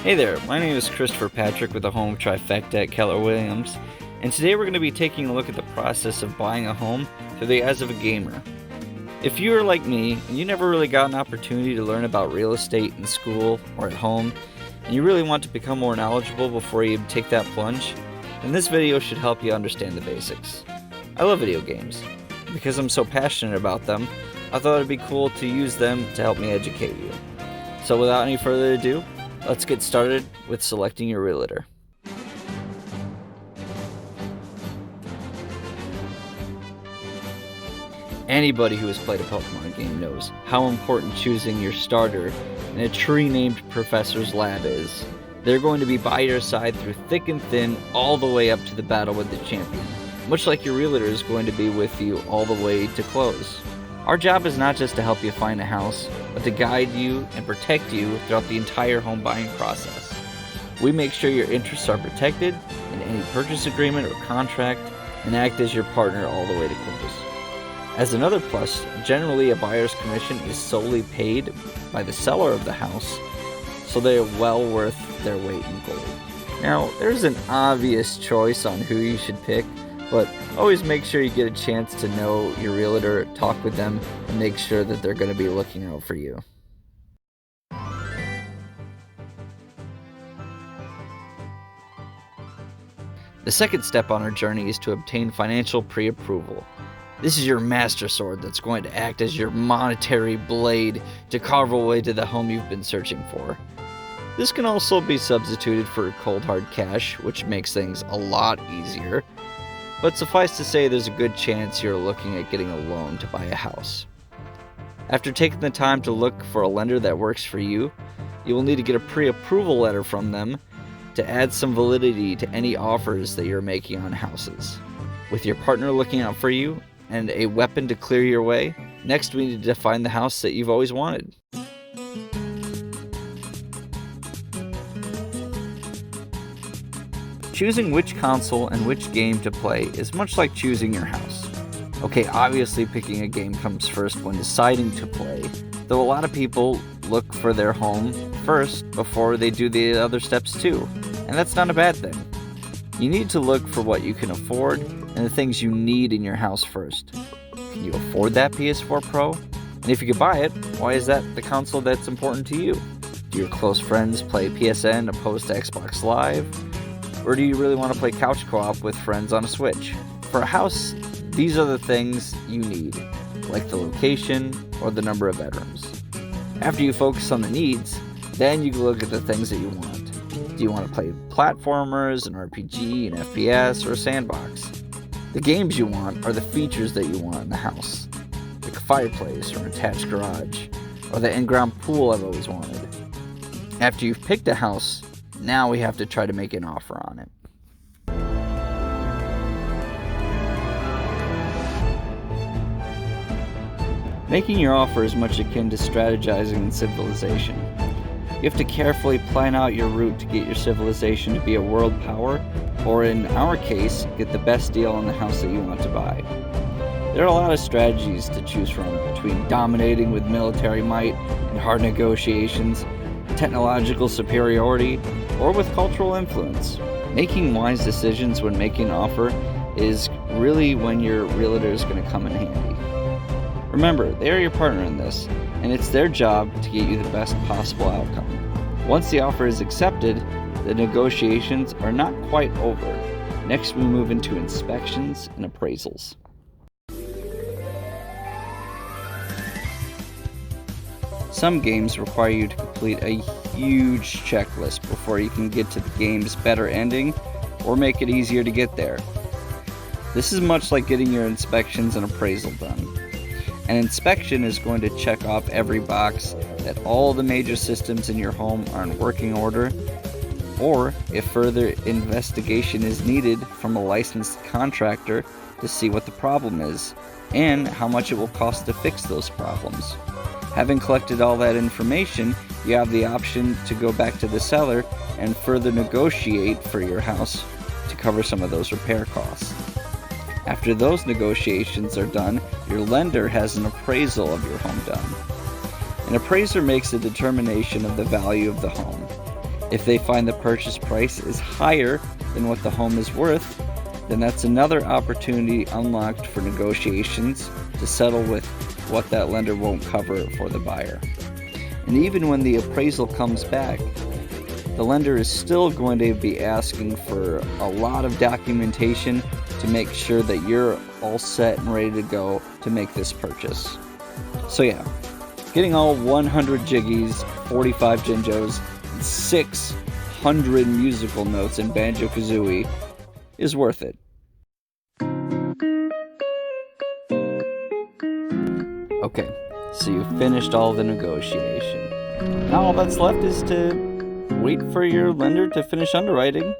Hey there, my name is Christopher Patrick with the Home Trifecta at Keller Williams, and today we're going to be taking a look at the process of buying a home through the eyes of a gamer. If you are like me and you never really got an opportunity to learn about real estate in school or at home, and you really want to become more knowledgeable before you take that plunge, then this video should help you understand the basics. I love video games. Because I'm so passionate about them, I thought it'd be cool to use them to help me educate you. So without any further ado, let's get started with selecting your realtor. Anybody who has played a Pokemon game knows how important choosing your starter in a tree-named professor's lab is. They're going to be by your side through thick and thin all the way up to the battle with the champion, much like your realtor is going to be with you all the way to close. Our job is not just to help you find a house, but to guide you and protect you throughout the entire home buying process. We make sure your interests are protected in any purchase agreement or contract and act as your partner all the way to close. As another plus, generally a buyer's commission is solely paid by the seller of the house, so they are well worth their weight in gold. Now, there's an obvious choice on who you should pick, but always make sure you get a chance to know your realtor, talk with them, and make sure that they're going to be looking out for you. The second step on our journey is to obtain financial pre-approval. This is your master sword that's going to act as your monetary blade to carve away to the home you've been searching for. This can also be substituted for cold hard cash, which makes things a lot easier. But suffice to say, there's a good chance you're looking at getting a loan to buy a house. After taking the time to look for a lender that works for you, you will need to get a pre-approval letter from them to add some validity to any offers that you're making on houses. With your partner looking out for you and a weapon to clear your way, next we need to find the house that you've always wanted. Choosing which console and which game to play is much like choosing your house. Okay, obviously picking a game comes first when deciding to play, though a lot of people look for their home first before they do the other steps too, and that's not a bad thing. You need to look for what you can afford and the things you need in your house first. Can you afford that PS4 Pro? And if you could buy it, why is that the console that's important to you? Do your close friends play PSN opposed to Xbox Live? Or do you really want to play couch co-op with friends on a Switch? For a house, these are the things you need, like the location or the number of bedrooms. After you focus on the needs, then you can look at the things that you want. Do you want to play platformers, an RPG, an FPS, or a sandbox? The games you want are the features that you want in the house, like a fireplace or an attached garage, or the in-ground pool I've always wanted. After you've picked a house, now we have to try to make an offer on it. Making your offer is much akin to strategizing in civilization. You have to carefully plan out your route to get your civilization to be a world power, or in our case, get the best deal on the house that you want to buy. There are a lot of strategies to choose from, between dominating with military might and hard negotiations, technological superiority, or with cultural influence. Making wise decisions when making an offer is really when your realtor is going to come in handy. Remember, they are your partner in this, and it's their job to get you the best possible outcome. Once the offer is accepted, the negotiations are not quite over. Next, we move into inspections and appraisals. Some games require you to complete a huge checklist before you can get to the game's better ending or make it easier to get there. This is much like getting your inspections and appraisal done. An inspection is going to check off every box that all the major systems in your home are in working order, or if further investigation is needed from a licensed contractor to see what the problem is and how much it will cost to fix those problems. Having collected all that information, you have the option to go back to the seller and further negotiate for your house to cover some of those repair costs. After those negotiations are done, your lender has an appraisal of your home done. An appraiser makes a determination of the value of the home. If they find the purchase price is higher than what the home is worth, then that's another opportunity unlocked for negotiations to settle with what that lender won't cover for the buyer. And even when the appraisal comes back, the lender is still going to be asking for a lot of documentation to make sure that you're all set and ready to go to make this purchase. So yeah, getting all 100 jiggies, 45 Jinjos, and 600 musical notes in Banjo-Kazooie is worth it. Okay, so you finished all the negotiation. Now all that's left is to wait for your lender to finish underwriting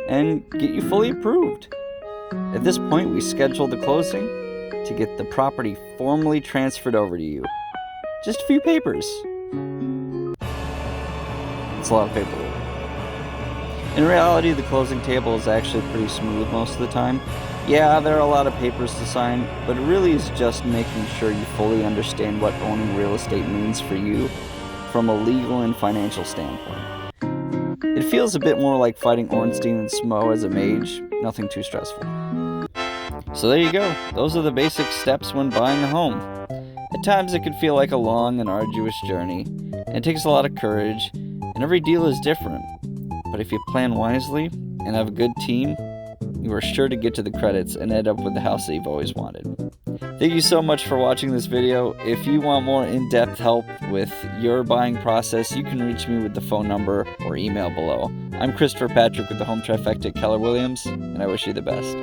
and get you fully approved. At this point, we schedule the closing to get the property formally transferred over to you. Just a few papers. It's a lot of paperwork. In reality, the closing table is actually pretty smooth most of the time. Yeah, there are a lot of papers to sign, but it really is just making sure you fully understand what owning real estate means for you from a legal and financial standpoint. It feels a bit more like fighting Ornstein and Smo as a mage, nothing too stressful. So there you go, those are the basic steps when buying a home. At times it can feel like a long and arduous journey, and it takes a lot of courage, and every deal is different. But if you plan wisely and have a good team, you are sure to get to the credits and end up with the house that you've always wanted. Thank you so much for watching this video. If you want more in-depth help with your buying process, you can reach me with the phone number or email below. I'm Christopher Patrick with the Home Trifecta at Keller Williams, and I wish you the best.